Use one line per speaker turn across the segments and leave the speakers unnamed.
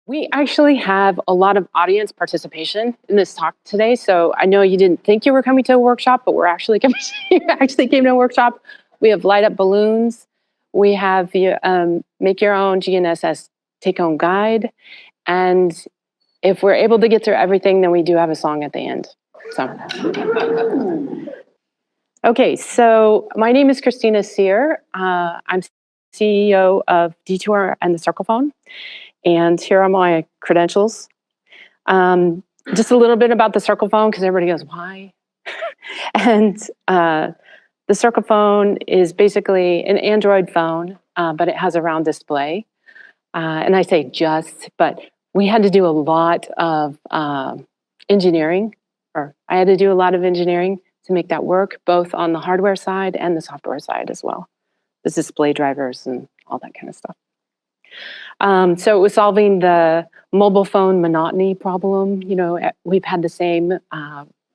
We actually have a lot of audience participation in this talk today. So I know you didn't think you were coming to a workshop, but we're actually coming, you actually came to a workshop. We have light up balloons. We have make your own GNSS take home guide. And if we're able to get through everything, then we do have a song at the end. So, okay, so my name is Christina Cyr. I'm CEO of Detour and the Circle Phone. And here are my credentials. Just a little bit about the Circle Phone, because everybody goes, why? And the Circle Phone is basically an Android phone, but it has a round display. And I say just, but we had to do a lot of engineering, or I had to do a lot of engineering to make that work, both on the hardware side and the software side as well. The display drivers and all that kind of stuff. So it was solving the mobile phone monotony problem. You know, we've had the same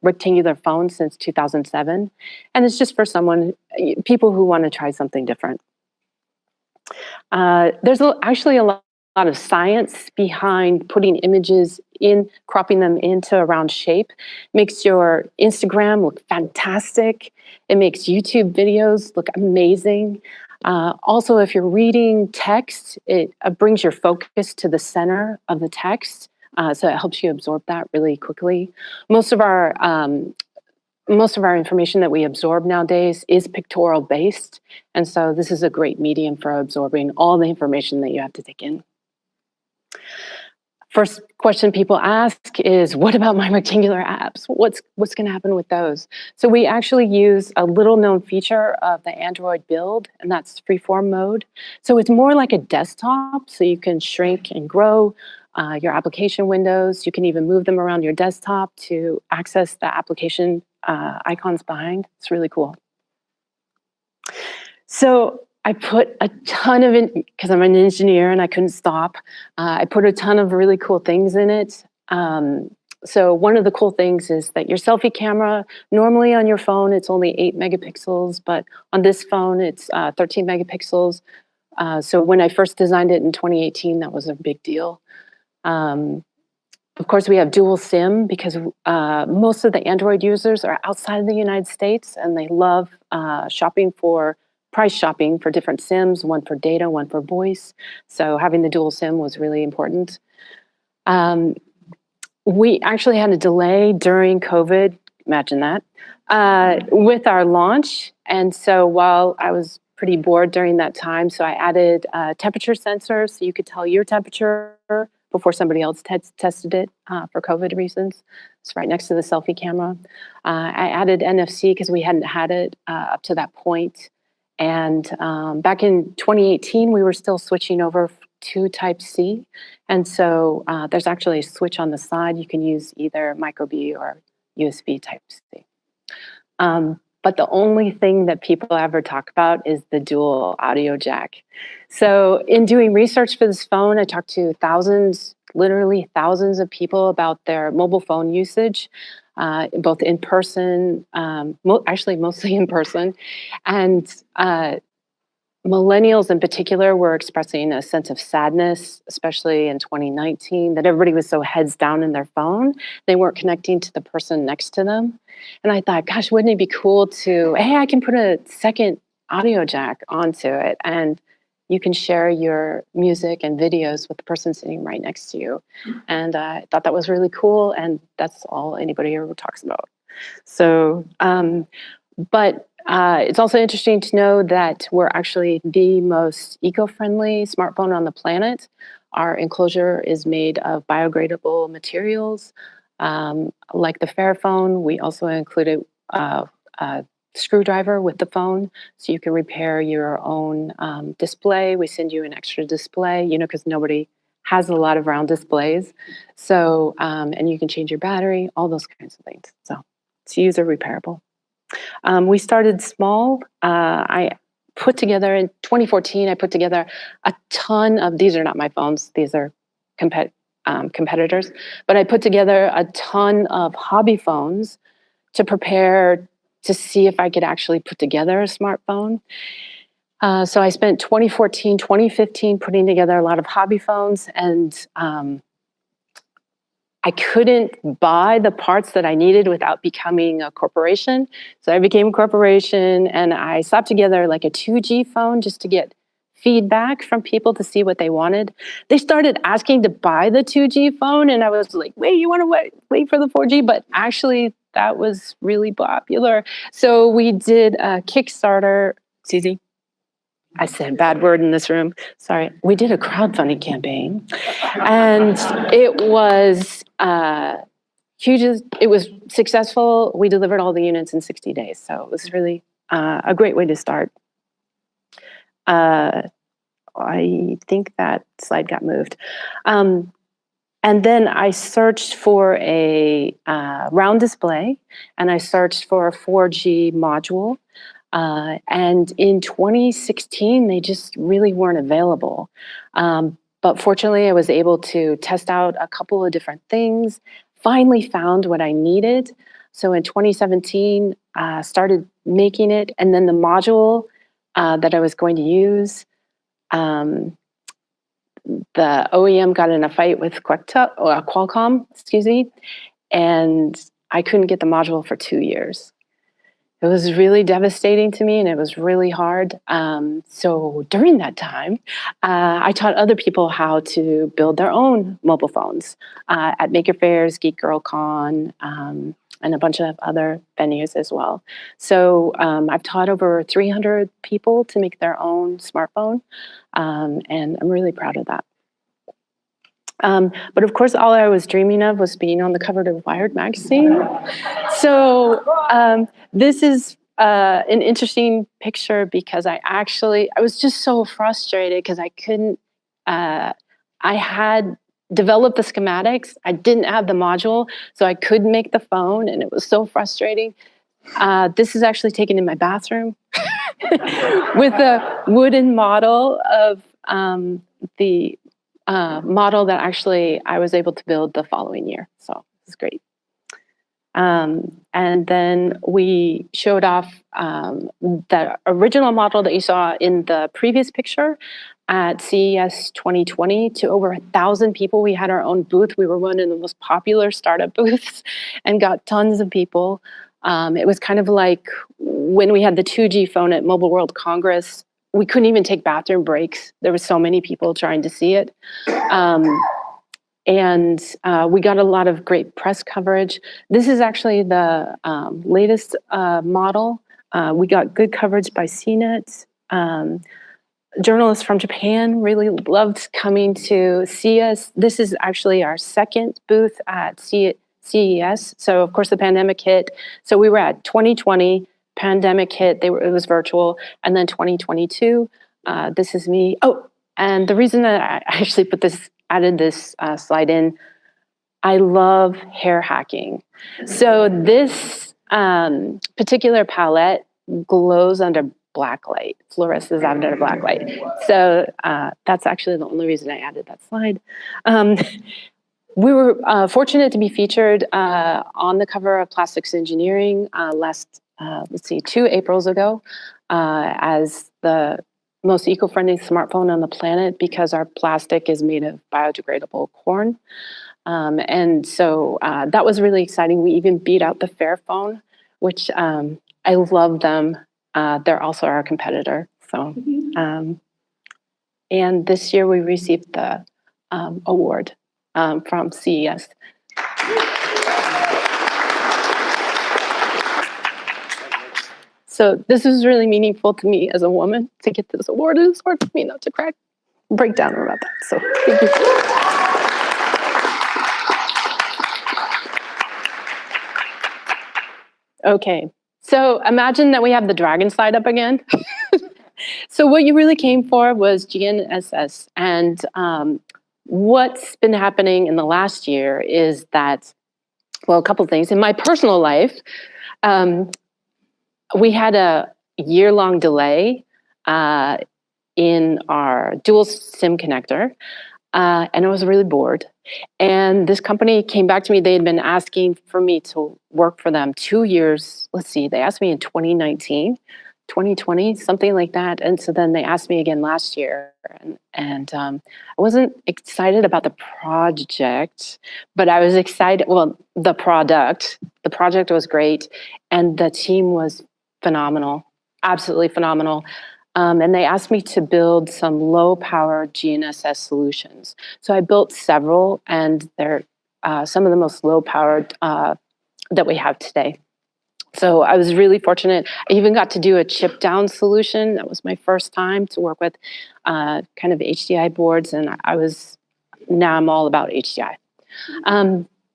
rectangular phone since 2007. And it's just for people who want to try something different. There's actually a lot of science behind putting images in, cropping them into a round shape. Makes your Instagram look fantastic. It makes YouTube videos look amazing. Also, if you're reading text, it brings your focus to the center of the text, so it helps you absorb that really quickly. Most of our information that we absorb nowadays is pictorial based, and so this is a great medium for absorbing all the information that you have to take in. First question people ask is, what about my rectangular apps? What's going to happen with those? So we actually use a little known feature of the Android build, and that's freeform mode. So it's more like a desktop, so you can shrink and grow your application windows. You can even move them around your desktop to access the application icons behind. It's really cool. So I put a ton of it, because I'm an engineer and I couldn't stop. I put a ton of really cool things in it. So one of the cool things is that your selfie camera, normally on your phone, it's only 8 megapixels, but on this phone, it's 13 megapixels. So when I first designed it in 2018, that was a big deal. Of course, we have dual SIM because most of the Android users are outside of the United States, and they love price shopping for different SIMs, one for data, one for voice. So having the dual SIM was really important. We actually had a delay during COVID, imagine that, with our launch. And so while I was pretty bored during that time, so I added a temperature sensor so you could tell your temperature before somebody else tested it for COVID reasons. It's right next to the selfie camera. I added NFC because we hadn't had it up to that point. And back in 2018, we were still switching over to Type-C. And so there's actually a switch on the side. You can use either micro B or USB Type-C. But the only thing that people ever talk about is the dual audio jack. So in doing research for this phone, I talked to literally thousands of people about their mobile phone usage. Both in person, actually mostly in person, and millennials in particular were expressing a sense of sadness, especially in 2019, that everybody was so heads down in their phone, they weren't connecting to the person next to them. And I thought, gosh, wouldn't it be cool hey, I can put a second audio jack onto it, and you can share your music and videos with the person sitting right next to you. And I thought that was really cool, and that's all anybody ever talks about. So, but it's also interesting to know that we're actually the most eco-friendly smartphone on the planet. Our enclosure is made of biodegradable materials. Like the Fairphone, we also included a screwdriver with the phone, so you can repair your own display. We send you an extra display, because nobody has a lot of round displays. So, and you can change your battery, all those kinds of things. So it's user repairable. We started small. I put together in 2014, I put together a ton of, these are not my phones, these are competitors, but I put together a ton of hobby phones to prepare to see if I could actually put together a smartphone. So I spent 2014, 2015 putting together a lot of hobby phones, and I couldn't buy the parts that I needed without becoming a corporation. So I became a corporation, and I slapped together like a 2G phone just to get feedback from people to see what they wanted. They started asking to buy the 2G phone, and I was like, wait, you want to wait for the 4G? But actually, that was really popular. So we did a Kickstarter. Susie? I said a bad word in this room. Sorry. We did a crowdfunding campaign, and it was huge. It was successful. We delivered all the units in 60 days. So it was really a great way to start. I think that slide got moved. And then I searched for a round display, and I searched for a 4G module. And in 2016, they just really weren't available. But fortunately, I was able to test out a couple of different things, finally found what I needed. So in 2017, started making it. And then the module that I was going to use, the OEM got in a fight with Qualcomm, excuse me, and I couldn't get the module for 2 years. It was really devastating to me, and it was really hard. So during that time, I taught other people how to build their own mobile phones at Maker Fairs, Geek Girl Con, and a bunch of other venues as well. So I've taught over 300 people to make their own smartphone, and I'm really proud of that. But of course, all I was dreaming of was being on the cover of Wired magazine. So this is an interesting picture because I was just so frustrated because I couldn't, I had developed the schematics, I didn't have the module, so I couldn't make the phone, and it was so frustrating. This is actually taken in my bathroom with a wooden model of the model that actually I was able to build the following year. So it's great. And then we showed off the original model that you saw in the previous picture at CES 2020 to over 1,000 people. We had our own booth. We were one of the most popular startup booths and got tons of people. It was kind of like when we had the 2G phone at Mobile World Congress. We couldn't even take bathroom breaks. There were so many people trying to see it. And we got a lot of great press coverage. This is actually the latest model. We got good coverage by CNET. Journalists from Japan really loved coming to see us. This is actually our second booth at CES. So of course the pandemic hit. So we were at 2020, pandemic hit, it was virtual. And then 2022, this is me. Oh, and the reason that I actually added this slide in, I love hair hacking. So this particular palette glows under black light, fluoresces under black light. So that's actually the only reason I added that slide. We were fortunate to be featured on the cover of Plastics Engineering last, 2 Aprils ago as the most eco-friendly smartphone on the planet because our plastic is made of biodegradable corn. And so that was really exciting. We even beat out the Fairphone, which I love them. They're also our competitor. So, and this year we received the award from CES. So this is really meaningful to me as a woman to get this award. It's hard for me not to break down about that. So thank you. Okay, so imagine that we have the dragon slide up again. So what you really came for was GNSS. And what's been happening in the last year is that, well, a couple of things. In my personal life, we had a year-long delay in our dual SIM connector, and I was really bored. And this company came back to me. They had been asking for me to work for them 2 years. Let's see, they asked me in 2019 2020, something like that. And so then they asked me again last year, and I wasn't excited about the project, but I was excited. Well, the project was great, and the team was phenomenal, absolutely phenomenal. And they asked me to build some low power GNSS solutions. So I built several, and they're some of the most low powered that we have today. So I was really fortunate. I even got to do a chip down solution. That was my first time to work with kind of HDI boards, and now I'm all about HDI.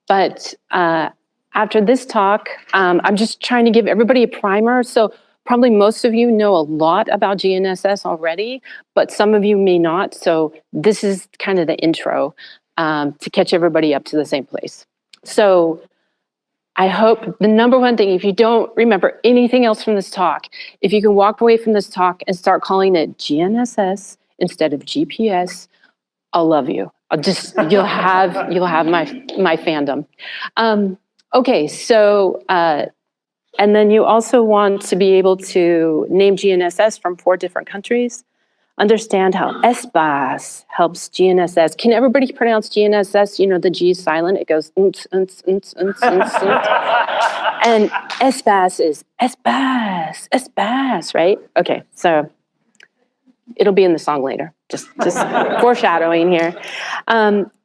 But after this talk, I'm just trying to give everybody a primer. So probably most of you know a lot about GNSS already, but some of you may not. So this is kind of the intro to catch everybody up to the same place. So I hope the number one thing, if you don't remember anything else from this talk, if you can walk away from this talk and start calling it GNSS instead of GPS, I'll love you. You'll have my fandom. Okay, so and then you also want to be able to name GNSS from 4 different countries. Understand how SBAS helps GNSS. Can everybody pronounce GNSS? You know, the G is silent. It goes, and SBAS is SBAS, right? Okay, so it'll be in the song later. Just foreshadowing here.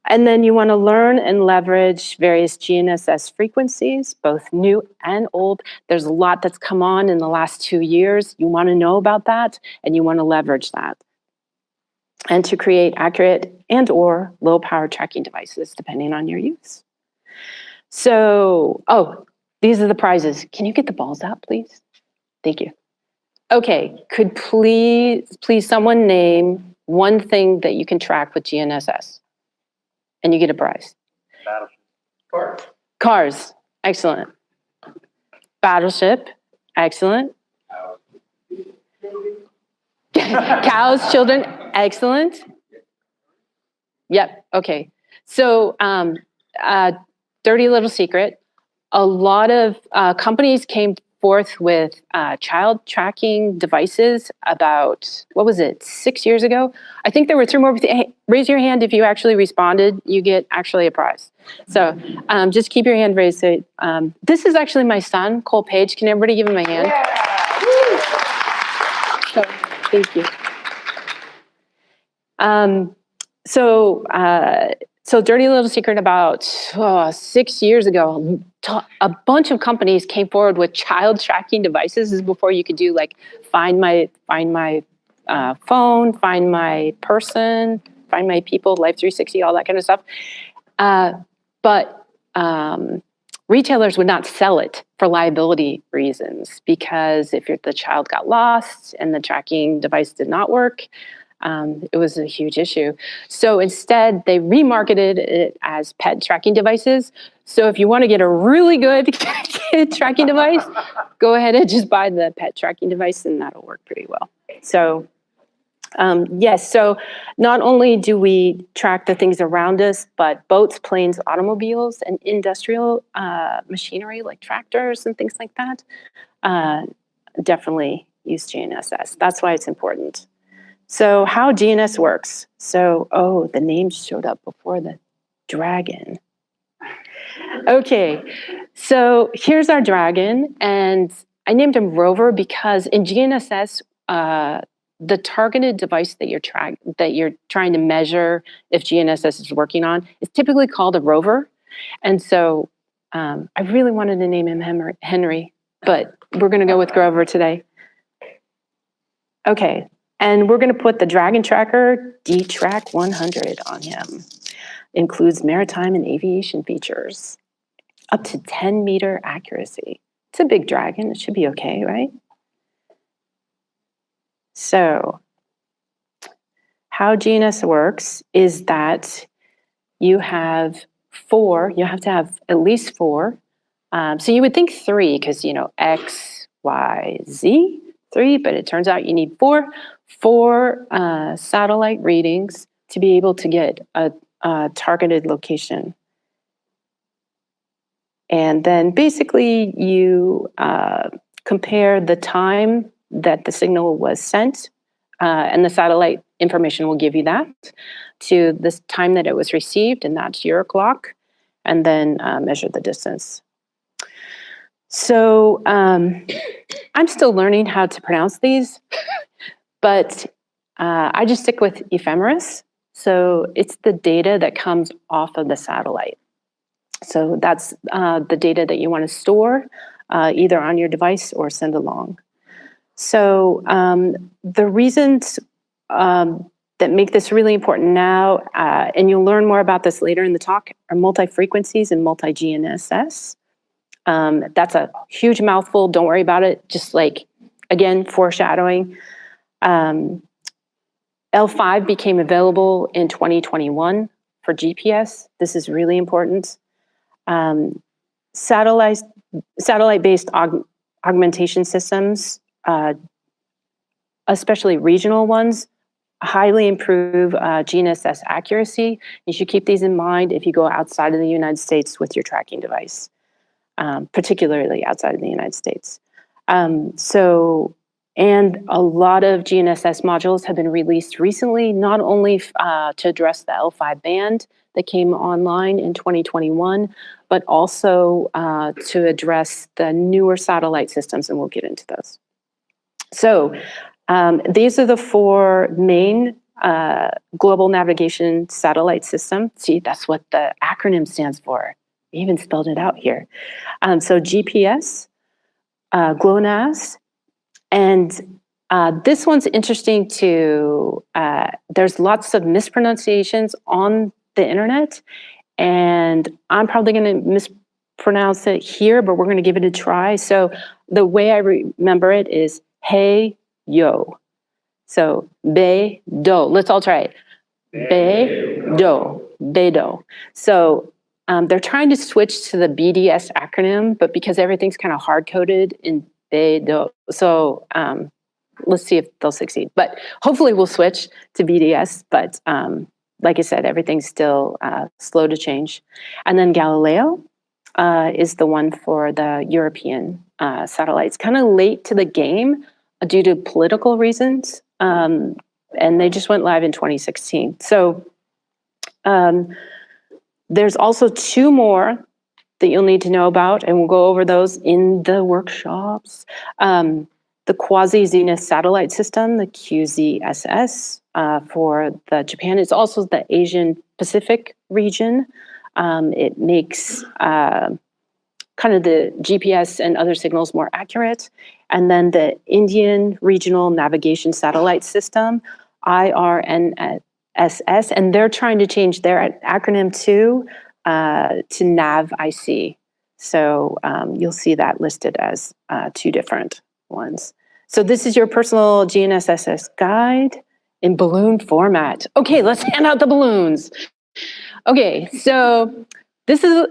And then you want to learn and leverage various GNSS frequencies, both new and old. There's a lot that's come on in the last 2 years. You want to know about that, and you want to leverage that. And to create accurate and or low power tracking devices, depending on your use. So, these are the prizes. Can you get the balls out, please? Thank you. Okay, could please someone name one thing that you can track with GNSS? And you get a prize.
Battleship.
Cars, excellent. Battleship, excellent. Cows, children, excellent. Yep, okay. So, dirty little secret. A lot of companies came forth with child tracking devices about, 6 years ago? I think there were 3 more. Hey, raise your hand if you actually responded. You get actually a prize. So just keep your hand raised. So, this is actually my son, Cole Page. Can everybody give him a hand?
Yeah.
So, thank you. So dirty little secret, about 6 years ago, a bunch of companies came forward with child tracking devices. This is before you could do like find my phone, find my person, find my people, Life 360, all that kind of stuff. But retailers would not sell it for liability reasons, because if the child got lost and the tracking device did not work, it was a huge issue. So instead, they remarketed it as pet tracking devices. So if you want to get a really good kid tracking device, go ahead and just buy the pet tracking device, and that'll work pretty well. So yes, so not only do we track the things around us, but boats, planes, automobiles, and industrial machinery like tractors and things like that definitely use GNSS. That's why it's important. So how GNSS works. So, the name showed up before the dragon. Okay, so here's our dragon, and I named him Rover because in GNSS, the targeted device that you're trying to measure if GNSS is working on is typically called a rover. And so I really wanted to name him Henry, but we're going to go with Grover today. Okay. And we're going to put the Dragon Tracker D-Track 100 on him. Includes maritime and aviation features. Up to 10-meter accuracy. It's a big dragon. It should be okay, right? So, how GNSS works is that you have to have at least 4. So you would think 3, because, X, Y, Z, 3, but it turns out you need 4 satellite readings to be able to get a targeted location. And then basically you compare the time that the signal was sent, and the satellite information will give you that, to this time that it was received, and that's your clock, and then measure the distance. So I'm still learning how to pronounce these, but I just stick with ephemeris. So it's the data that comes off of the satellite. So that's the data that you want to store either on your device or send along. So the reasons that make this really important now, and you'll learn more about this later in the talk, are multi-frequencies and multi-GNSS. That's a huge mouthful. Don't worry about it. Just like, again, foreshadowing. L5 became available in 2021 for GPS. This is really important. Satellite-based augmentation systems, especially regional ones, highly improve GNSS accuracy. You should keep these in mind if you go outside of the United States with your tracking device, particularly outside of the United States. And a lot of GNSS modules have been released recently, not only to address the L5 band that came online in 2021, but also to address the newer satellite systems, and we'll get into those. So these are the 4 main global navigation satellite systems. See, that's what the acronym stands for. We even spelled it out here. So GPS, GLONASS, and this one's interesting too. There's lots of mispronunciations on the internet, and I'm probably going to mispronounce it here, but we're going to give it a try. So the way I remember it is hey, yo. So BEIDOU. Let's all try it. BEIDOU. BEIDOU. So they're trying to switch to the BDS acronym, but because everything's kind of hard-coded in BEIDOU, so let's see if they'll succeed. But hopefully we'll switch to BDS, but like I said, everything's still slow to change. And then Galileo is the one for the European satellites, kind of late to the game due to political reasons, and they just went live in 2016. So there's also 2 more that you'll need to know about, and we'll go over those in the workshops. The quasi-zenith satellite system, the QZSS, for the Japan. It's also the Asian Pacific region. It makes kind of the GPS and other signals more accurate. And then the Indian Regional Navigation Satellite System, IRNSS, and they're trying to change their acronym too to NAV-IC. So you'll see that listed as 2 different ones. So this is your personal GNSS guide in balloon format. Okay, let's hand out the balloons. Okay, so this is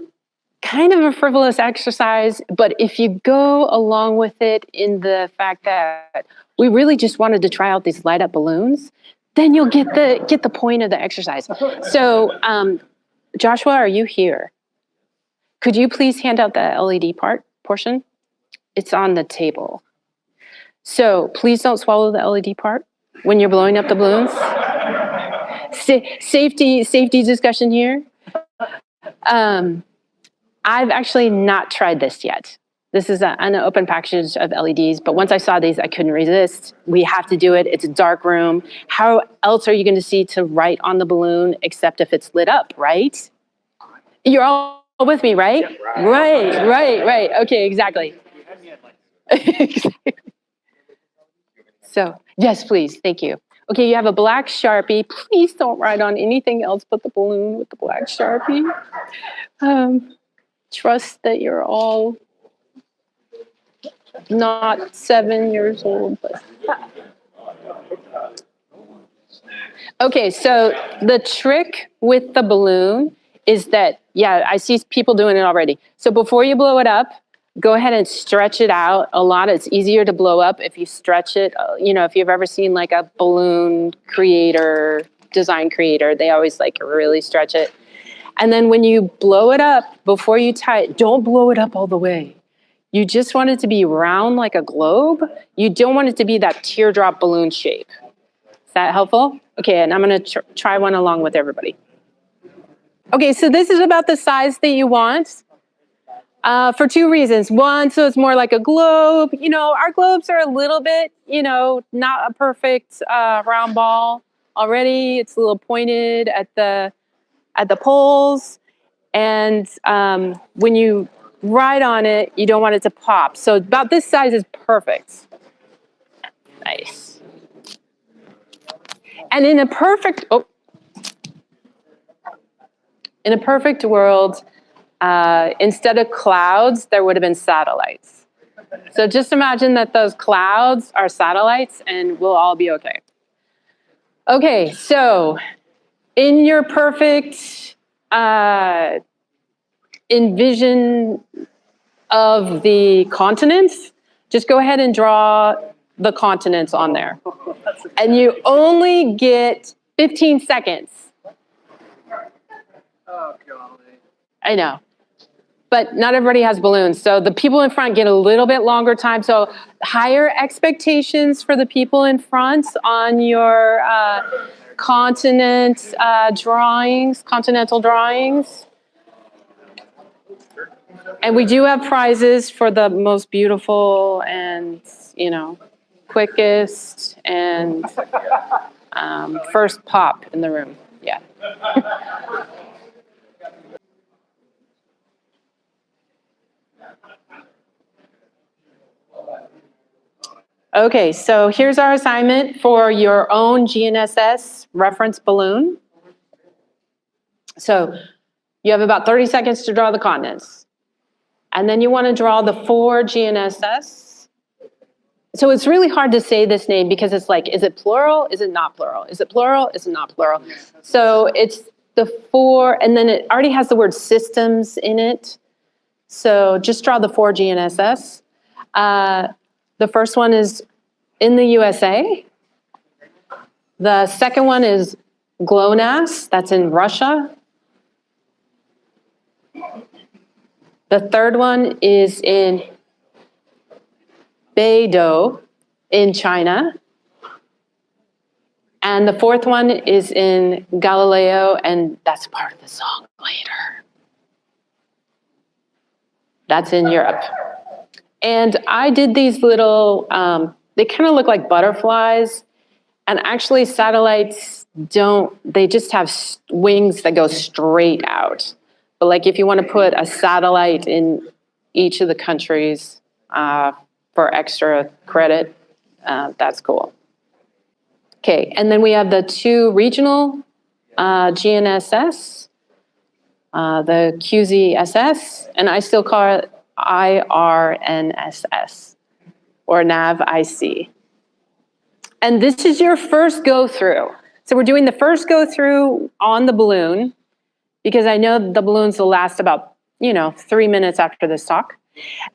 kind of a frivolous exercise, but if you go along with it in the fact that we really just wanted to try out these light up balloons, then you'll get the point of the exercise. So Joshua, are you here? Could you please hand out the LED portion? It's on the table. So please don't swallow the LED part when you're blowing up the balloons. Safety discussion here. I've actually not tried this yet. This is an open package of LEDs, but once I saw these, I couldn't resist. We have to do it. It's a dark room. How else are you going to see to write on the balloon except if it's lit up, right? You're all with me, right? Yeah, right. Okay, exactly. So, yes, please. Thank you. Okay, you have a black Sharpie. Please don't write on anything else but the balloon with the black Sharpie. Trust that you're all not 7 years old. But... Okay, so the trick with the balloon is that, yeah, I see people doing it already. So before you blow it up, go ahead and stretch it out a lot. It's easier to blow up if you stretch it. You know, if you've ever seen like a balloon creator, design creator, they always like really stretch it. And then when you blow it up, before you tie it, don't blow it up all the way. You just want it to be round like a globe. You don't want it to be that teardrop balloon shape. Is that helpful? Okay, and I'm gonna try one along with everybody. Okay, so this is about the size that you want. For two reasons. One, so it's more like a globe. You know, our globes are a little bit, you know, not a perfect round ball already. It's a little pointed at the poles. And when you ride on it, you don't want it to pop. So about this size is perfect. Nice. And in a perfect world, instead of clouds, there would have been satellites. So just imagine that those clouds are satellites and we'll all be okay. Okay, so in your perfect envision of the continents, just go ahead and draw the continents on there. And you only get 15 seconds.
Oh, golly.
I know. But not everybody has balloons. So the people in front get a little bit longer time. So higher expectations for the people in front on your continental drawings. And we do have prizes for the most beautiful and, you know, quickest and first pop in the room. Yeah. Okay, so here's our assignment for your own GNSS reference balloon. So you have about 30 seconds to draw the continents. And then you want to draw the 4 GNSS. So it's really hard to say this name because it's like, is it plural? Is it not plural? Is it plural? Is it not plural? So it's the 4, and then it already has the word systems in it. So just draw the 4 GNSS. The first one is in the USA. The second one is GLONASS, that's in Russia. The third one is in BEIDOU in China. And the fourth one is in Galileo, and that's part of the song later. That's in Europe. And I did these little, they kind of look like butterflies. And actually satellites they just have wings that go straight out. But like if you want to put a satellite in each of the countries for extra credit, that's cool. Okay, and then we have the 2 regional GNSS, the QZSS, and I still call it IRNSS, or NAV-IC. And this is your first go-through. So we're doing the first go-through on the balloon, because I know the balloons will last about, 3 minutes after this talk.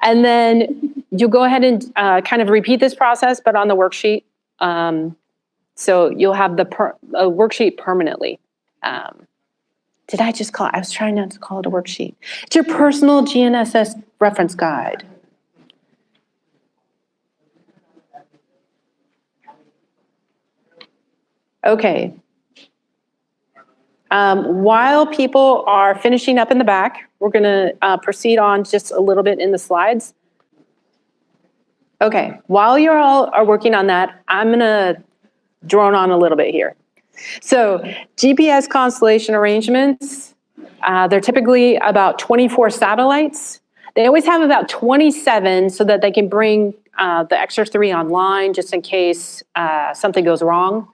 And then you'll go ahead and kind of repeat this process, but on the worksheet. So you'll have the worksheet permanently. Did I just call it? I was trying not to call it a worksheet. It's your personal GNSS reference guide. Okay. While people are finishing up in the back, we're going to proceed on just a little bit in the slides. Okay, while you all are working on that, I'm going to drone on a little bit here. So GPS constellation arrangements, they're typically about 24 satellites. They always have about 27 so that they can bring the extra 3 online just in case something goes wrong.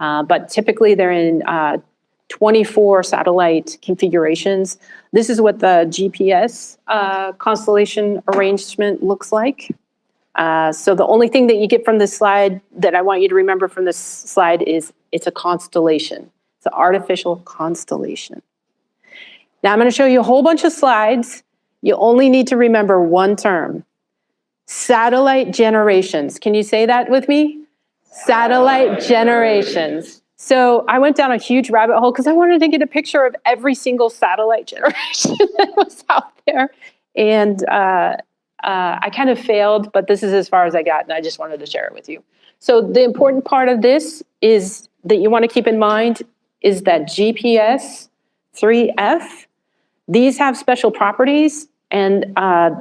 But typically they're in 24 satellite configurations. This is what the GPS constellation arrangement looks like. So the only thing that you get from this slide that I want you to remember from this slide is it's a constellation. It's an artificial constellation. Now I'm going to show you a whole bunch of slides. You only need to remember one term. Satellite generations. Can you say that with me? Satellite generations. So I went down a huge rabbit hole because I wanted to get a picture of every single satellite generation that was out there. And I kind of failed, but this is as far as I got, and I just wanted to share it with you. So the important part of this is that you want to keep in mind is that GPS 3F, these have special properties, and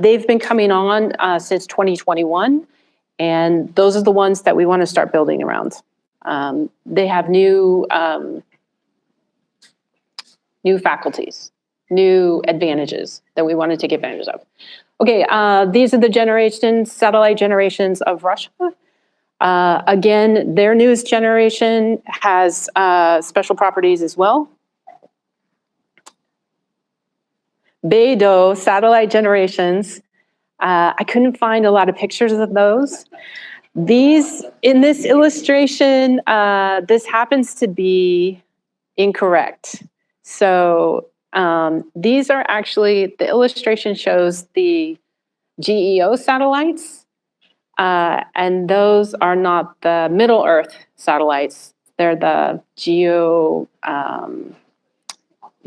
they've been coming on since 2021, and those are the ones that we want to start building around. They have new faculties, new advantages that we want to take advantage of. Okay, these are the satellite generations of Russia. Again, their newest generation has special properties as well. BEIDOU satellite generations. I couldn't find a lot of pictures of those. These, in this illustration, this happens to be incorrect. So these are actually, the illustration shows the GEO satellites, and those are not the Middle Earth satellites. They're the GEO,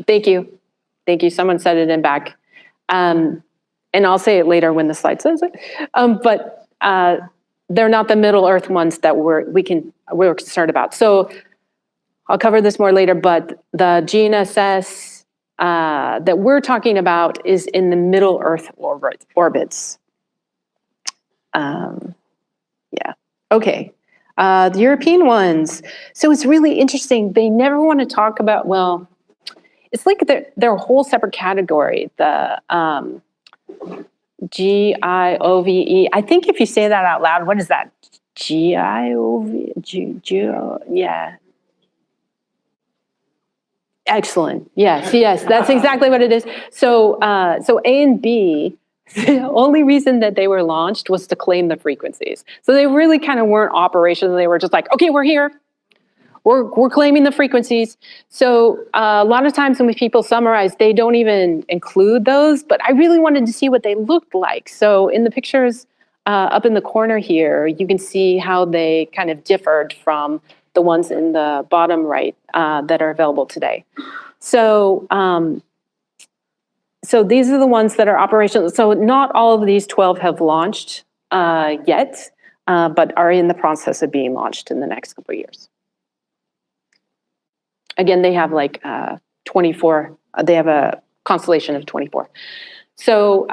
thank you, someone said it in back. And I'll say it later when the slide says it, but they're not the Middle Earth ones that we're concerned about. So I'll cover this more later, but the GNSS that we're talking about is in the Middle Earth orbits. Yeah, okay. The European ones. So it's really interesting. They never want to talk about, well, it's like they're a whole separate category. The GIOVE. I think if you say that out loud, what is that? GIOVE? Yeah. Excellent. Yes, that's exactly what it is. So, so A and B, the only reason that they were launched was to claim the frequencies. So they really kind of weren't operational. They were just like, okay, we're here. We're claiming the frequencies. So a lot of times when people summarize, they don't even include those, but I really wanted to see what they looked like. So in the pictures up in the corner here, you can see how they kind of differed from the ones in the bottom right that are available today. So, so these are the ones that are operational. So not all of these 12 have launched yet, but are in the process of being launched in the next couple of years. Again, they have like 24, they have a constellation of 24. So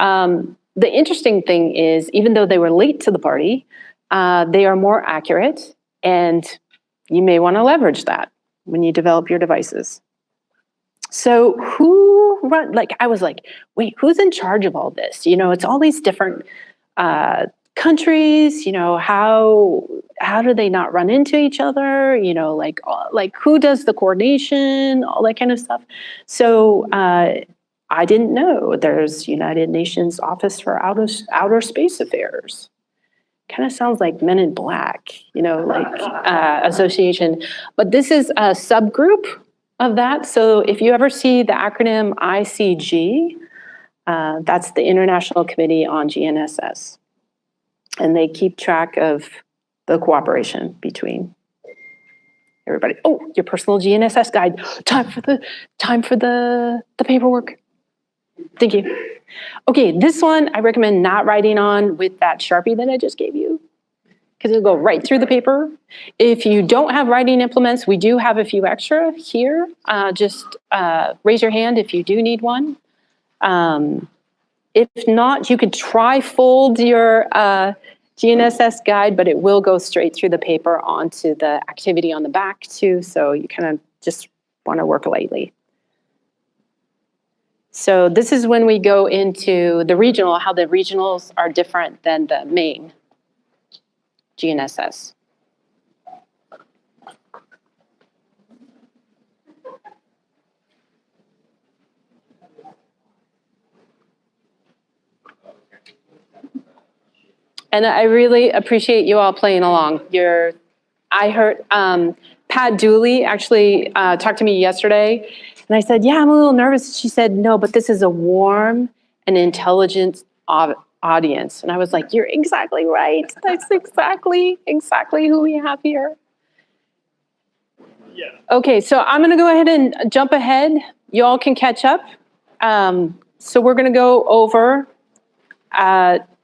the interesting thing is, even though they were late to the party, they are more accurate, and you may want to leverage that when you develop your devices. So who run, like, I was like, wait, who's in charge of all this? You know, it's all these different countries, you know, how do they not run into each other? You know, like who does the coordination, all that kind of stuff. So I didn't know there's United Nations Office for Outer Space Affairs. Kind of sounds like Men in Black, you know, like association. But this is a subgroup of that. So if you ever see the acronym ICG, that's the International Committee on GNSS. And they keep track of the cooperation between everybody. Oh, your personal GNSS guide. Time for the paperwork. Thank you. Okay, this one I recommend not writing on with that Sharpie that I just gave you, because it'll go right through the paper. If you don't have writing implements, we do have a few extra here. Just raise your hand if you do need one. If not, you could try fold your GNSS guide, but it will go straight through the paper onto the activity on the back too, so you kind of just want to work lightly. So this is when we go into the regional, how the regionals are different than the main GNSS. And I really appreciate you all playing along. I heard Pat Dooley actually talked to me yesterday, and I said, yeah, I'm a little nervous. She said, no, but this is a warm and intelligent audience. And I was like, you're exactly right. That's exactly who we have here. Yeah. Okay, so I'm gonna go ahead and jump ahead. You all can catch up. So we're gonna go over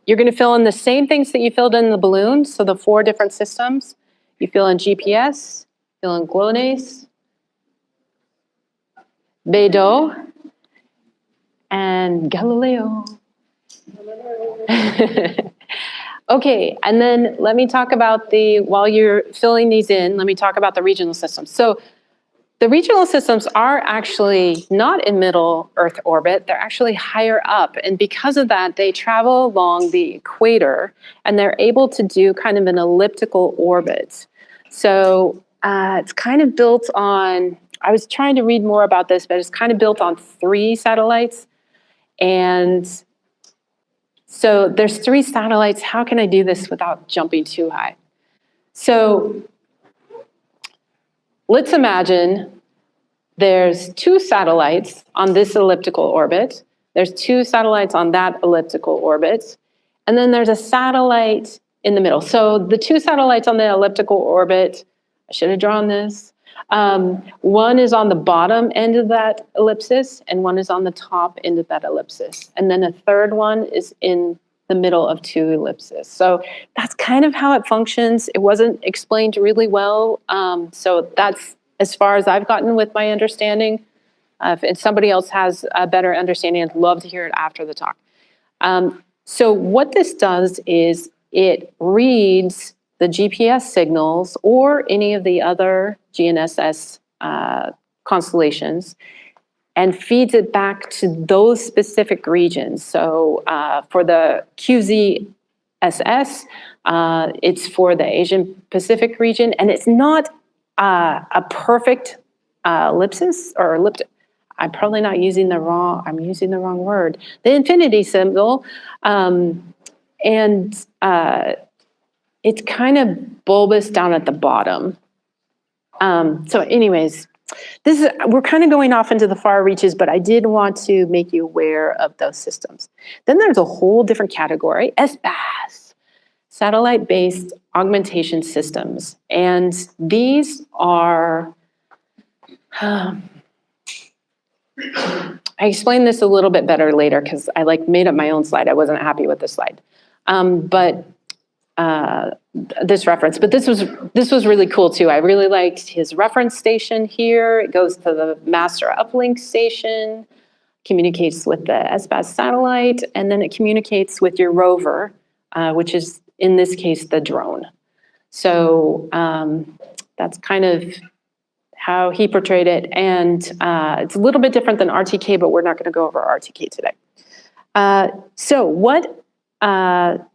you're going to fill in the same things that you filled in the balloon, so the 4 different systems. You fill in GPS, fill in GLONASS, BEIDOU, and Galileo. Okay, and then let me talk about while you're filling these in, let me talk about the regional systems. So the regional systems are actually not in middle Earth orbit, they're actually higher up. And because of that, they travel along the equator and they're able to do kind of an elliptical orbit. So it's kind of built on, I was trying to read more about this, but it's kind of built on 3 satellites. And so there's 3 satellites. How can I do this without jumping too high? So let's imagine there's 2 satellites on this elliptical orbit. There's 2 satellites on that elliptical orbit. And then there's a satellite in the middle. So the 2 satellites on the elliptical orbit, I should have drawn this. One is on the bottom end of that ellipsis, and one is on the top end of that ellipsis. And then a third one is in the middle of 2 ellipses. So that's kind of how it functions. It wasn't explained really well. So that's as far as I've gotten with my understanding. If somebody else has a better understanding, I'd love to hear it after the talk. So what this does is it reads the GPS signals or any of the other GNSS constellations and feeds it back to those specific regions. So for the QZSS, it's for the Asian Pacific region, and it's not a perfect ellipsis or elliptic. I'm probably not using the wrong, I'm using the wrong word. The infinity symbol, and it's kind of bulbous down at the bottom. So anyways, we're kind of going off into the far reaches, but I did want to make you aware of those systems. Then there's a whole different category, SBAS, satellite-based augmentation systems. And these are, I explained this a little bit better later because I made up my own slide. I wasn't happy with this slide. This reference, but this was really cool too. I really liked his reference station here. It goes to the master uplink station, communicates with the SBAS satellite, and then it communicates with your rover, which is in this case the drone. So that's kind of how he portrayed it, and it's a little bit different than RTK, but we're not going to go over RTK today. So what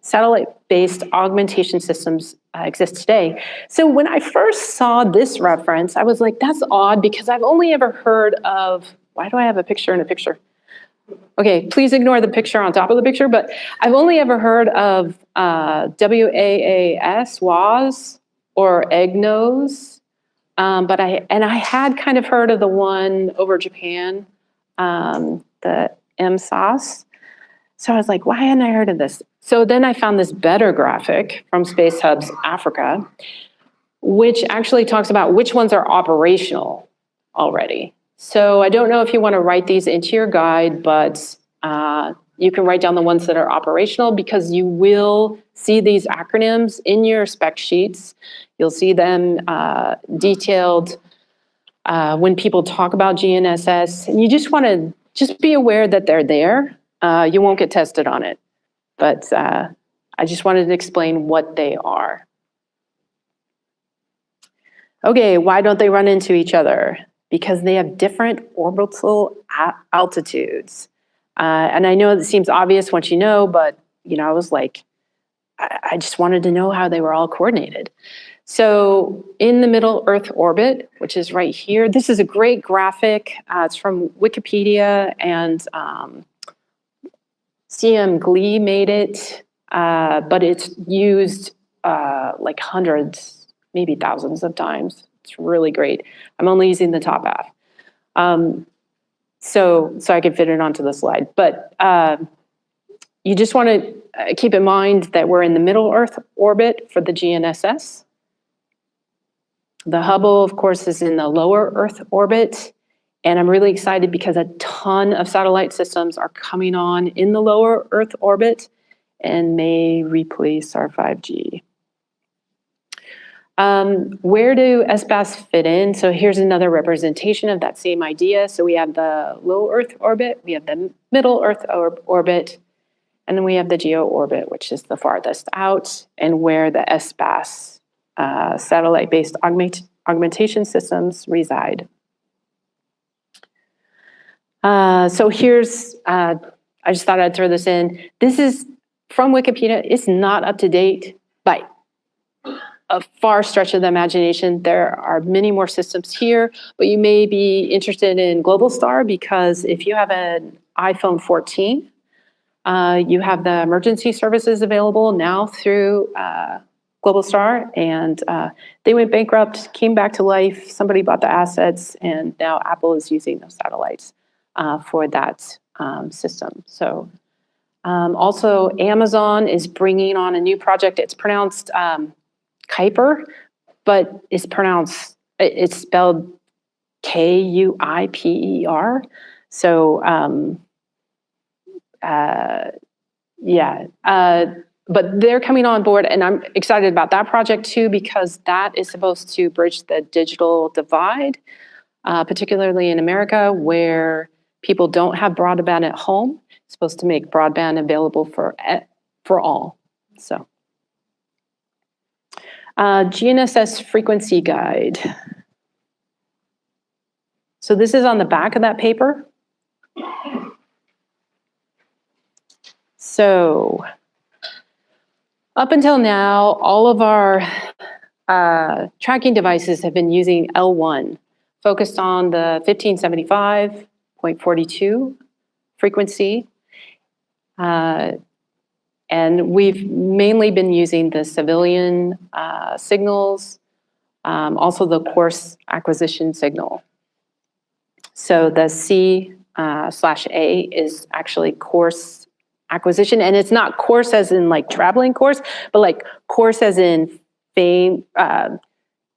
satellite-based augmentation systems exist today? So when I first saw this reference, I was like, that's odd because I've only ever heard of, why do I have a picture in a picture? Okay, please ignore the picture on top of the picture, but I've only ever heard of WAAS, or EGNOS, but I had kind of heard of the one over Japan, the MSAS. So I was like, why hadn't I heard of this? So then I found this better graphic from Space Hubs Africa, which actually talks about which ones are operational already. So I don't know if you want to write these into your guide, but you can write down the ones that are operational because you will see these acronyms in your spec sheets. You'll see them detailed when people talk about GNSS. And you just want to be aware that they're there. You won't get tested on it, but I just wanted to explain what they are. Okay, why don't they run into each other? Because they have different orbital altitudes. And I know it seems obvious once you know, but I was like, I just wanted to know how they were all coordinated. So in the middle Earth orbit, which is right here, this is a great graphic. It's from Wikipedia, and CM Glee made it, but it's used like hundreds, maybe thousands of times. It's really great. I'm only using the top half. So I can fit it onto the slide. But you just want to keep in mind that we're in the middle Earth orbit for the GNSS. The Hubble, of course, is in the lower Earth orbit. And I'm really excited because a ton of satellite systems are coming on in the lower Earth orbit. and may replace our 5G. Where do SBAS fit in? So here's another representation of that same idea. So we have the low Earth orbit, we have the middle Earth orbit, and then we have the geo orbit, which is the farthest out, and where the SBAS satellite-based augmentation systems reside. So here's, I just thought I'd throw this in. This is from Wikipedia. It's not up to date by a far stretch of the imagination. There are many more systems here, but you may be interested in Globalstar because if you have an iPhone 14, you have the emergency services available now through Globalstar, and they went bankrupt, came back to life, somebody bought the assets, and now Apple is using those satellites for that system. So also Amazon is bringing on a new project. It's pronounced Kuiper, but it's spelled Kuiper. So but they're coming on board, and I'm excited about that project too, because that is supposed to bridge the digital divide, particularly in America, where people don't have broadband at home. It's supposed to make broadband available for all. So. GNSS frequency guide. So this is on the back of that paper. So up until now, all of our tracking devices have been using L1, focused on the 1575.42 frequency. And we've mainly been using the civilian signals, also the coarse acquisition signal. So the C/A is actually coarse acquisition, and it's not coarse as in like traveling coarse, but like coarse as in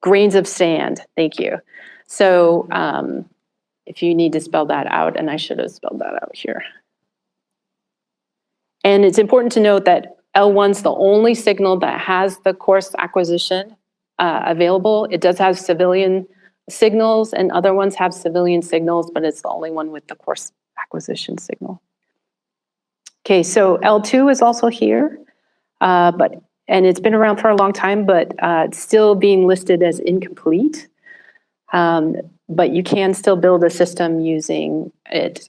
grains of sand. Thank you. So if you need to spell that out, and I should have spelled that out here. And it's important to note that L1's the only signal that has the coarse acquisition available. It does have civilian signals, and other ones have civilian signals, but it's the only one with the coarse acquisition signal. Okay, so L2 is also here, and it's been around for a long time, but it's still being listed as incomplete. But you can still build a system using it.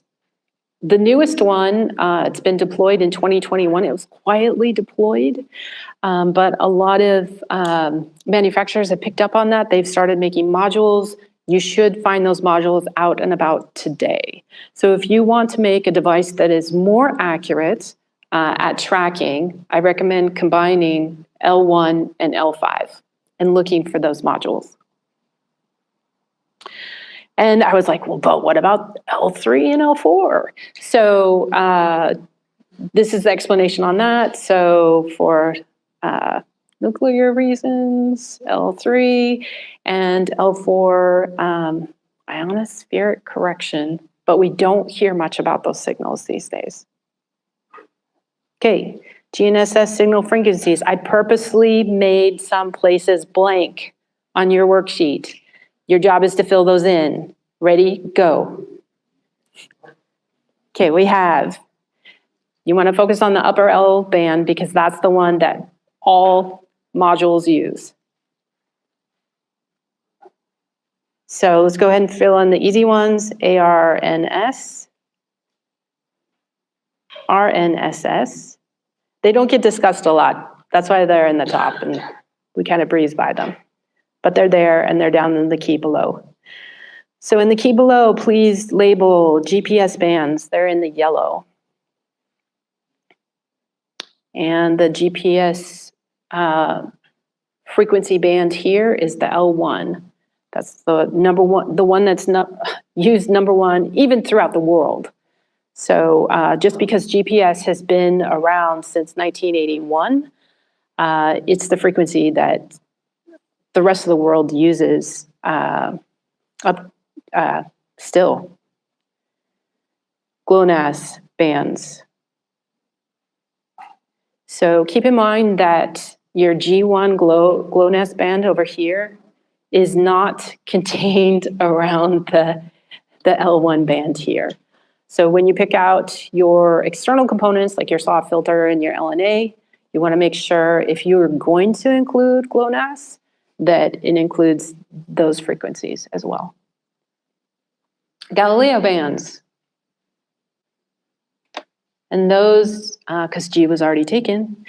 The newest one, it's been deployed in 2021. It was quietly deployed, but a lot of manufacturers have picked up on that. They've started making modules. You should find those modules out and about today. So if you want to make a device that is more accurate at tracking, I recommend combining L1 and L5 and looking for those modules. And I was like, well, but what about L3 and L4? So this is the explanation on that. So for nuclear reasons, L3 and L4 ionospheric correction, but we don't hear much about those signals these days. Okay, GNSS signal frequencies. I purposely made some places blank on your worksheet. Your job is to fill those in. Ready, go. Okay, we have, you want to focus on the upper L band because that's the one that all modules use. So let's go ahead and fill in the easy ones, ARNS, RNSS. They don't get discussed a lot. That's why they're in the top and we kind of breeze by them. But they're there and they're down in the key below. So in the key below, please label GPS bands. They're in the yellow. And the GPS frequency band here is the L1. That's the number one, the one that's not used number one, even throughout the world. So just because GPS has been around since 1981, it's the frequency that the rest of the world uses still. GLONASS bands. So keep in mind that your G1 GLONASS band over here is not contained around the L1 band here. So when you pick out your external components, like your SAW filter and your LNA, you want to make sure if you're going to include GLONASS, that it includes those frequencies as well. Galileo bands. And those, because G was already taken,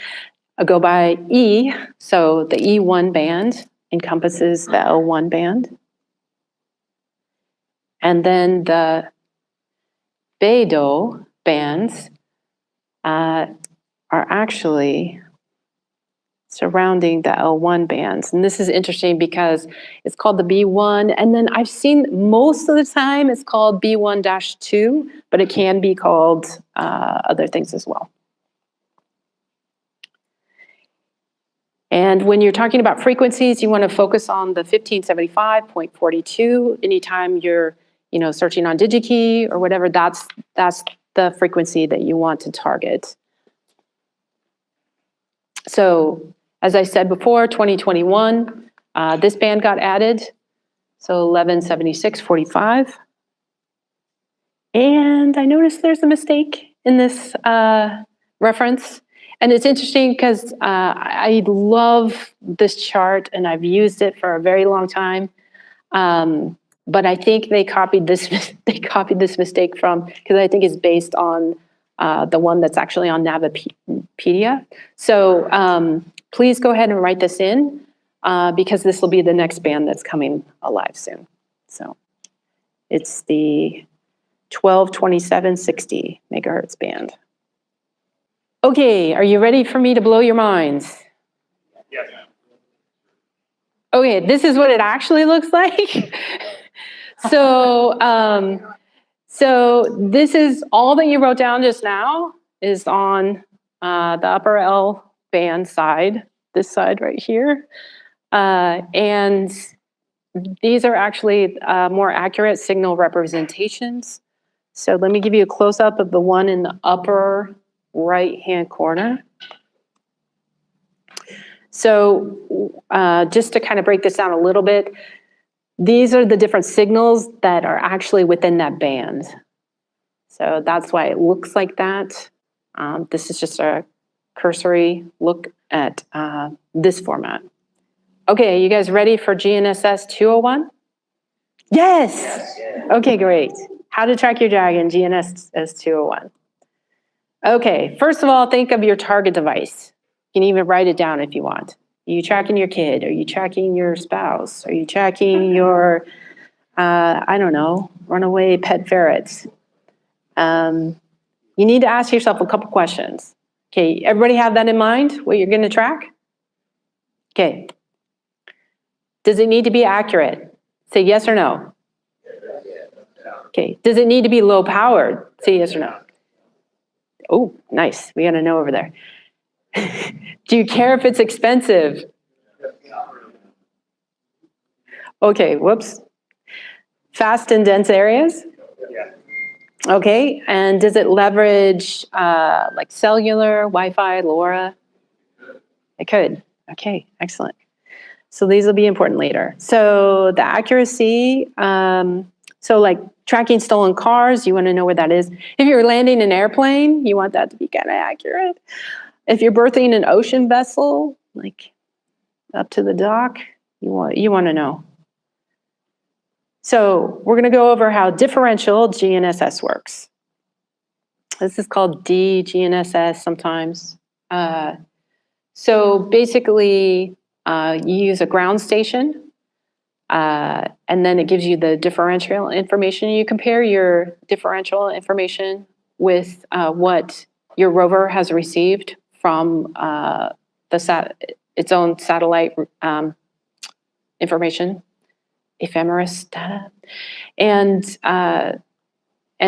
go by E. So the E1 band encompasses the L1 band. And then the BEIDOU bands are actually surrounding the L1 bands. And this is interesting because it's called the B1, and then I've seen most of the time it's called B1-2, but it can be called other things as well. And when you're talking about frequencies, you want to focus on the 1575.42. Anytime you're searching on DigiKey or whatever, that's the frequency that you want to target. So as I said before, 2021, this band got added, so 1176.45. And I noticed there's a mistake in this reference. And it's interesting because I love this chart and I've used it for a very long time. But I think they copied this mistake from, because I think it's based on the one that's actually on Navipedia. So please go ahead and write this in because this will be the next band that's coming alive soon. So it's the 1227.60 megahertz band. Okay, are you ready for me to blow your minds?
Yes.
Okay, this is what it actually looks like. So this is all that you wrote down just now is on the upper L band side, this side right here. And these are actually more accurate signal representations. So let me give you a close-up of the one in the upper right-hand corner. So just to kind of break this down a little bit, these are the different signals that are actually within that band. So that's why it looks like that. This is just a cursory look at this format. Okay, you guys ready for GNSS 201? Yes! Okay, great. How to track your dragon, GNSS 201. Okay, first of all, think of your target device. You can even write it down if you want. Are you tracking your kid? Are you tracking your spouse? Are you tracking your, I don't know, runaway pet ferrets? You need to ask yourself a couple questions. Okay, everybody have that in mind, what you're gonna track? Okay. Does it need to be accurate? Say yes or no. Okay, does it need to be low powered? Say yes or no. Oh, nice, we got a no over there. Do you care if it's expensive? Okay, whoops. Fast and dense areas? Okay, and does it leverage like cellular, Wi-Fi, LoRa? It could. Okay, excellent. So these will be important later. So the accuracy, so like tracking stolen cars, you want to know where that is. If you're landing an airplane, you want that to be kind of accurate. If you're berthing an ocean vessel, like up to the dock, you want to know. So we're going to go over how differential GNSS works. This is called DGNSS sometimes. So basically, you use a ground station, and then it gives you the differential information. You compare your differential information with what your rover has received from its own satellite information, ephemeris data, and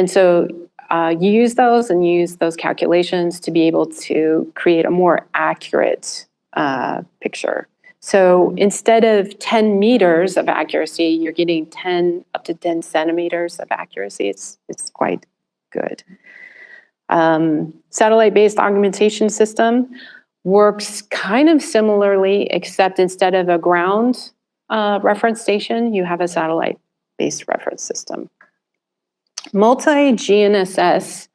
so you use those and use those calculations to be able to create a more accurate picture. So instead of 10 meters of accuracy, you're getting 10 up to 10 centimeters of accuracy. It's quite good. Satellite-based augmentation system. works kind of similarly, except instead of a ground reference station, you have a satellite-based reference system. Multi-GNSS,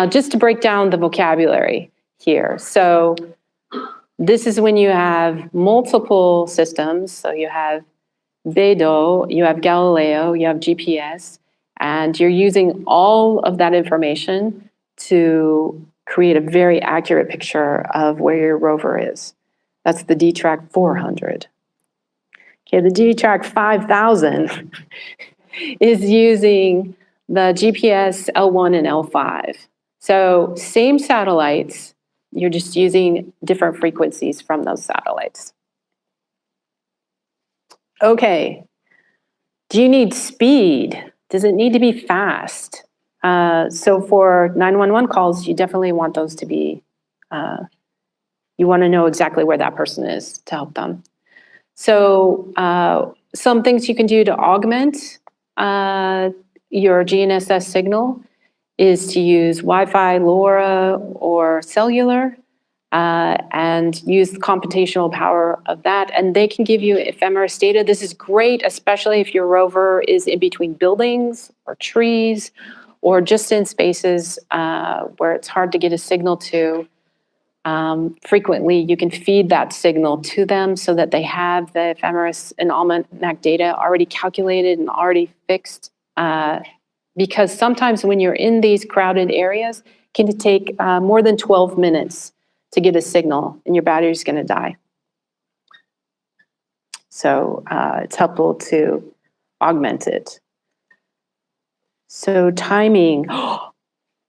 just to break down the vocabulary here. So this is when you have multiple systems. So you have BEIDOU, you have Galileo, you have GPS, and you're using all of that information to create a very accurate picture of where your rover is. That's the D-Track 400. Okay, the D-Track 5000 is using the GPS L1 and L5. So same satellites, you're just using different frequencies from those satellites. Okay, do you need speed? Does it need to be fast? So for 911 calls, you definitely want those to be, you want to know exactly where that person is to help them. So some things you can do to augment your GNSS signal is to use Wi-Fi, LoRa, or cellular, and use the computational power of that. And they can give you ephemeris data. This is great, especially if your rover is in between buildings or trees, or just in spaces where it's hard to get a signal to. Frequently, you can feed that signal to them so that they have the ephemeris and almanac data already calculated and already fixed. Because sometimes when you're in these crowded areas, it can take more than 12 minutes to get a signal, and your battery's going to die. So it's helpful to augment it. So timing,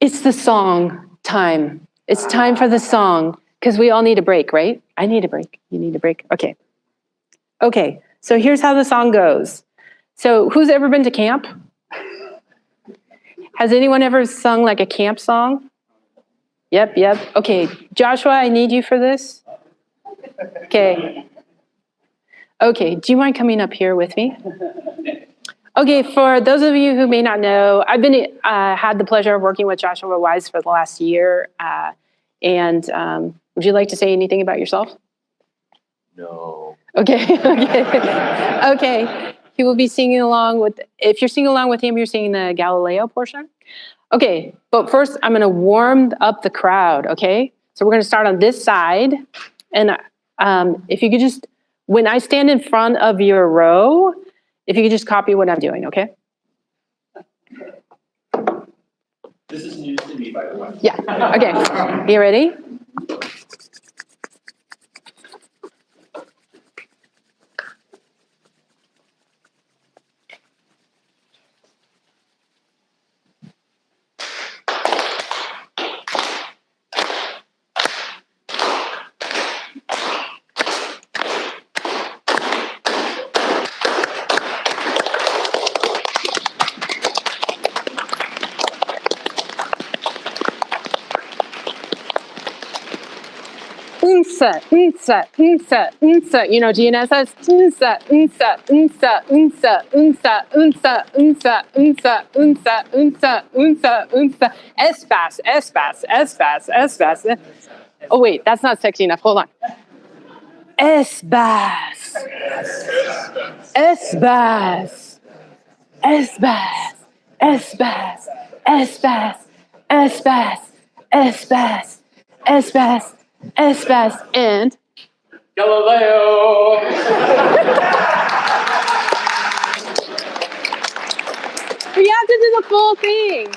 it's the song time. It's time for the song, because we all need a break, right? I need a break. You need a break? Okay. Okay, so here's how the song goes. So who's ever been to camp? Has anyone ever sung like a camp song? Yep, yep. Okay, Joshua, I need you for this. Okay. Okay, do you mind coming up here with me? Okay, for those of you who may not know, I've been had the pleasure of working with Joshua Wise for the last year. Would you like to say anything about yourself?
No.
Okay, okay, okay. He will be singing along with, if you're singing along with him, you're singing the Galileo portion. Okay, but first I'm gonna warm up the crowd, okay? So we're gonna start on this side. And if you could just, when I stand in front of your row, if you could just copy what I'm doing, okay?
This is news to me, by the way.
Yeah, okay. You ready? You know GNSS? S-bass, S-bass, S-bass, S-bass. Oh wait, that's not sexy enough, hold on. S-bass, S-bass, S-bass, S-bass, S-bass, S-bass, S-bass, S-bass, S-bass, and
Galileo!
we have to do the full thing.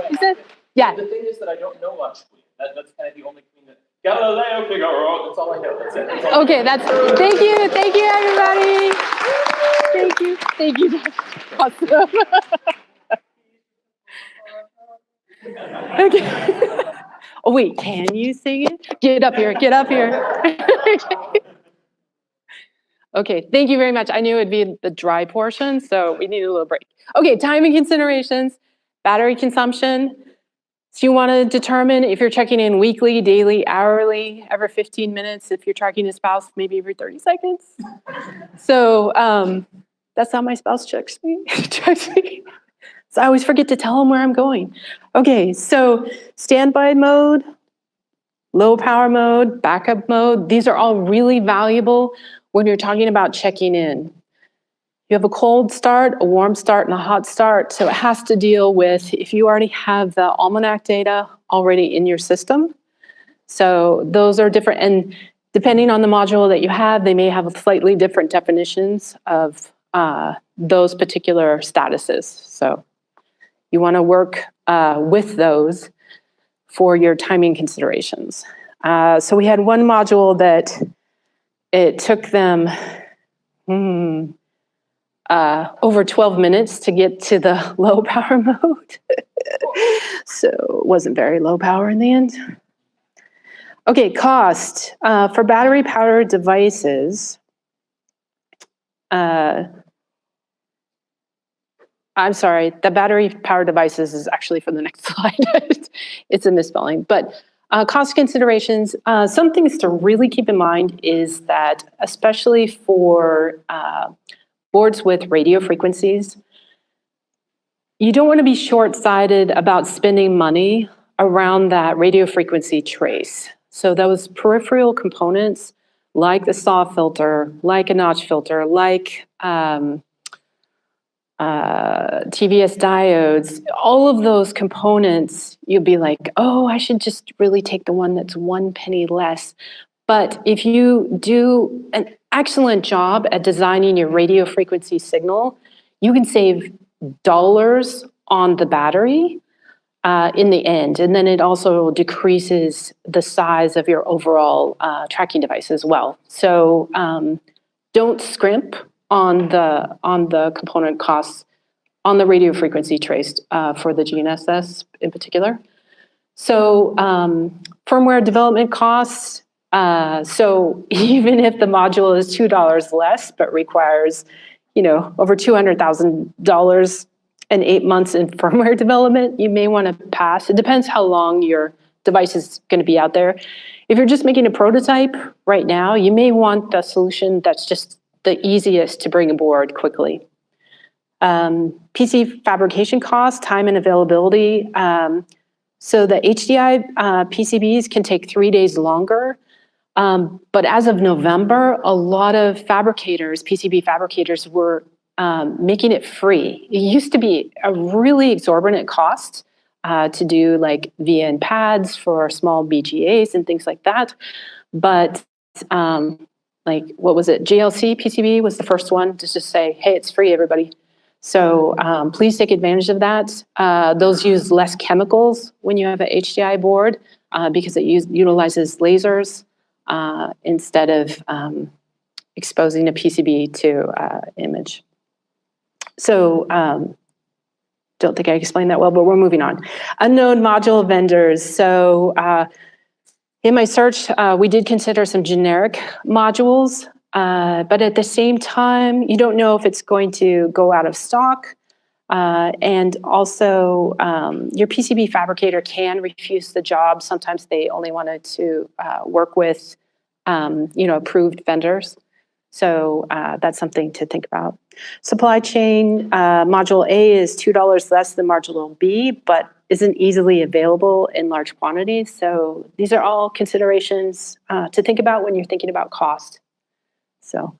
You said, yeah.
The thing is that I don't know much Queen. That's kind of the only Queen that Galileo Figaro. That's all I know. That's it. That's all
Okay, that's, thank you everybody. Thank you. Awesome. Okay. Oh wait, can you sing it? Get up here, get up here. Okay, thank you very much. I knew it'd be the dry portion, so we need a little break. Okay, timing considerations, battery consumption. So you want to determine if you're checking in weekly, daily, hourly, every 15 minutes. If you're tracking a spouse, maybe every 30 seconds. So that's how my spouse checks me. So I always forget to tell him where I'm going. Okay, so standby mode. Low power mode, backup mode, these are all really valuable when you're talking about checking in. You have a cold start, a warm start, and a hot start, so it has to deal with if you already have the almanac data already in your system. So those are different, and depending on the module that you have, they may have slightly different definitions of those particular statuses. So you want to work with those for your timing considerations. So we had one module that it took them over 12 minutes to get to the low power mode. So it wasn't very low power in the end. Okay, cost. For battery powered devices, I'm sorry, the battery powered devices is actually for the next slide. It's a misspelling, but cost considerations, some things to really keep in mind is that, especially for boards with radio frequencies, you don't want to be short-sighted about spending money around that radio frequency trace. So those peripheral components, like the SAW filter, like a notch filter, like TVS diodes, all of those components, you'll be like, oh, I should just really take the one that's 1 penny less. But if you do an excellent job at designing your radio frequency signal, you can save dollars on the battery in the end. And then it also decreases the size of your overall tracking device as well. So don't scrimp on the component costs on the radio frequency trace for the GNSS in particular. So firmware development costs. So even if the module is $2 less, but requires, over $200,000 and 8 months in firmware development, you may want to pass. It depends how long your device is going to be out there. If you're just making a prototype right now, you may want the solution that's just the easiest to bring aboard quickly. PC fabrication costs, time and availability. So the HDI PCBs can take 3 days longer. But as of November, a lot of fabricators, PCB fabricators, were making it free. It used to be a really exorbitant cost to do like VN pads for small BGAs and things like that. But like, what was it? GLC PCB was the first one to just say, hey, it's free, everybody. So please take advantage of that. Those use less chemicals when you have an HDI board because it utilizes lasers instead of exposing a PCB to image. So don't think I explained that well, but we're moving on. Unknown module vendors. So in my search, we did consider some generic modules, but at the same time, you don't know if it's going to go out of stock. And also, your PCB fabricator can refuse the job. Sometimes they only wanted to work with, approved vendors. So that's something to think about. Supply chain, module A is $2 less than module B, but isn't easily available in large quantities. So these are all considerations to think about when you're thinking about cost. So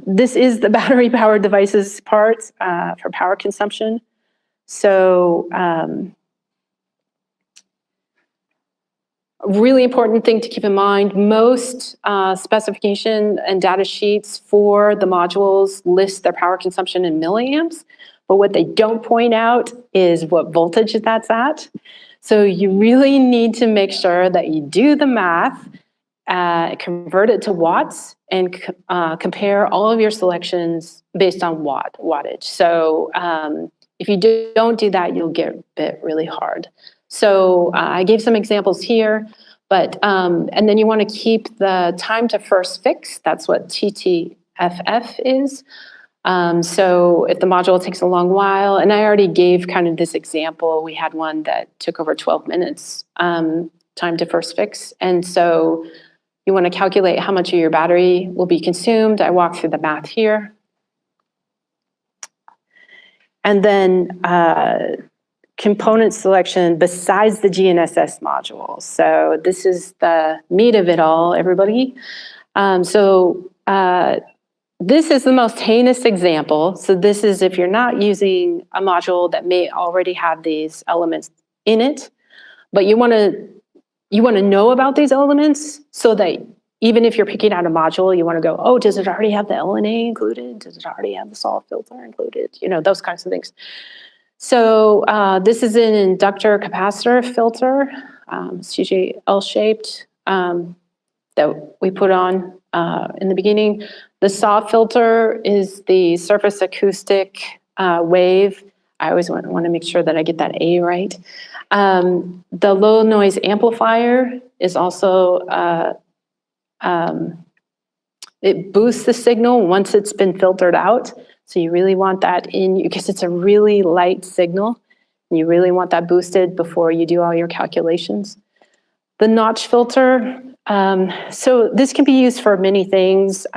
this is the battery powered devices part for power consumption. So a really important thing to keep in mind, most specification and data sheets for the modules list their power consumption in milliamps, but what they don't point out is what voltage that's at. So you really need to make sure that you do the math, convert it to watts, and compare all of your selections based on wattage. So if you don't do that, you'll get bit really hard. So I gave some examples here, but and then you want to keep the time to first fix. That's what TTFF is. So if the module takes a long while, and I already gave kind of this example, we had one that took over 12 minutes, time to first fix. And so you want to calculate how much of your battery will be consumed. I walked through the math here. And then component selection besides the GNSS module. So this is the meat of it all, everybody. This is the most heinous example. So this is if you're not using a module that may already have these elements in it, but you want to know about these elements so that even if you're picking out a module, you want to go, oh, does it already have the LNA included? Does it already have the SAW filter included? You know, those kinds of things. So this is an inductor capacitor filter. It's usually L-shaped that we put on in the beginning. The SAW filter is the surface acoustic wave. I always want to make sure that I get that A right. The low noise amplifier is also, it boosts the signal once it's been filtered out. So you really want that in, because it's a really light signal. And you really want that boosted before you do all your calculations. The notch filter, so this can be used for many things.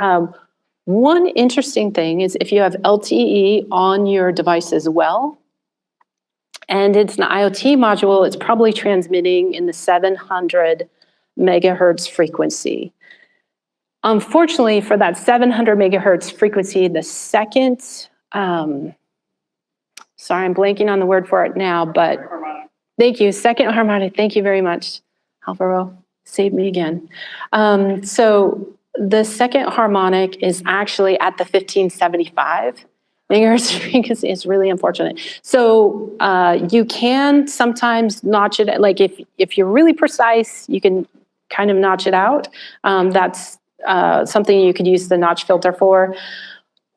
One interesting thing is if you have LTE on your device as well, and it's an IoT module, it's probably transmitting in the 700 megahertz frequency. Unfortunately, for that 700 megahertz frequency, the second, sorry, I'm blanking on the word for it now, but thank you, second harmonic, thank you very much. Alvaro, save me again. So the second harmonic is actually at the 1575 megahertz frequency. It's really unfortunate. So you can sometimes notch it, like if you're really precise, you can kind of notch it out. That's something you could use the notch filter for.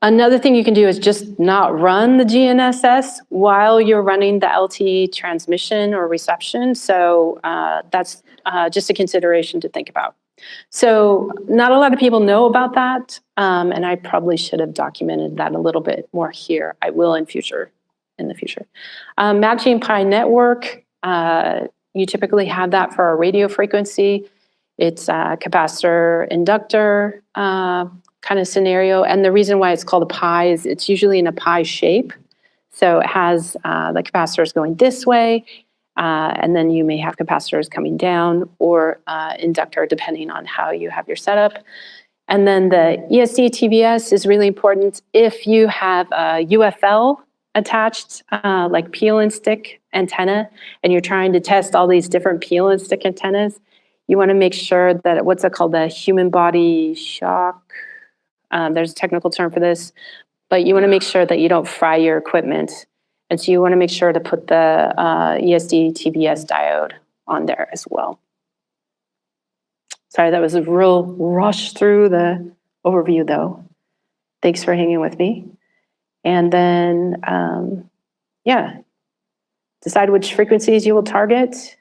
Another thing you can do is just not run the GNSS while you're running the LTE transmission or reception. So that's just a consideration to think about. So not a lot of people know about that, and I probably should have documented that a little bit more here. I will in the future. Matching pi network, you typically have that for a radio frequency. It's a capacitor inductor kind of scenario, and the reason why it's called a pi is it's usually in a pi shape. So it has the capacitors going this way, and then you may have capacitors coming down or inductor depending on how you have your setup. And then the ESD TVS is really important if you have a UFL attached, like peel and stick antenna, and you're trying to test all these different peel and stick antennas. You want to make sure that, what's it called, the human body shock? There's a technical term for this, but you want to make sure that you don't fry your equipment. And so you want to make sure to put the ESD TVS diode on there as well. Sorry, that was a real rush through the overview though. Thanks for hanging with me. And then, yeah, decide which frequencies you will target.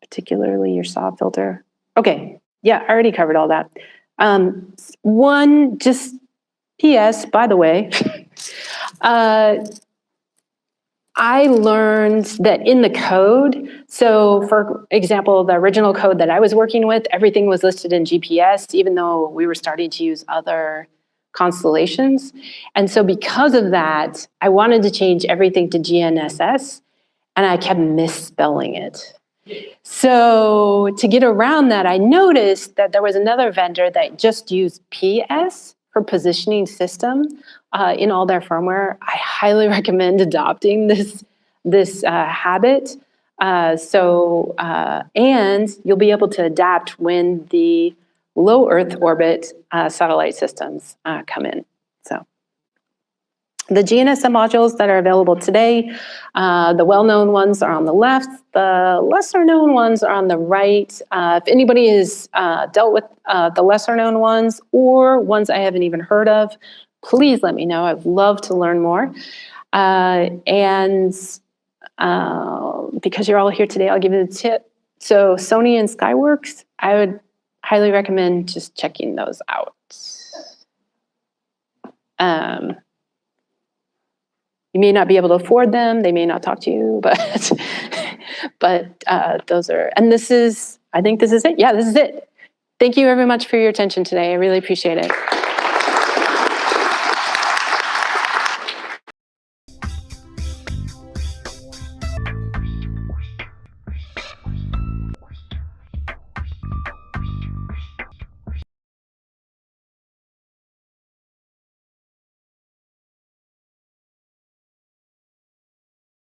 Particularly your SAW filter. Okay, yeah, I already covered all that. One, just PS, by the way, I learned that in the code, so for example, the original code that I was working with, everything was listed in GPS, even though we were starting to use other constellations. And so because of that, I wanted to change everything to GNSS, and I kept misspelling it. So to get around that, I noticed that there was another vendor that just used PS for positioning system in all their firmware. I highly recommend adopting this habit. And you'll be able to adapt when the low Earth orbit satellite systems come in. So the GNSS modules that are available today, the well-known ones are on the left, the lesser-known ones are on the right. If anybody has dealt with the lesser-known ones or ones I haven't even heard of, please let me know. I'd love to learn more. Because you're all here today, I'll give you the tip. So Sony and Skyworks, I would highly recommend just checking those out. You may not be able to afford them. They may not talk to you, but those are, and this is, I think this is it. Yeah, this is it. Thank you very much for your attention today. I really appreciate it.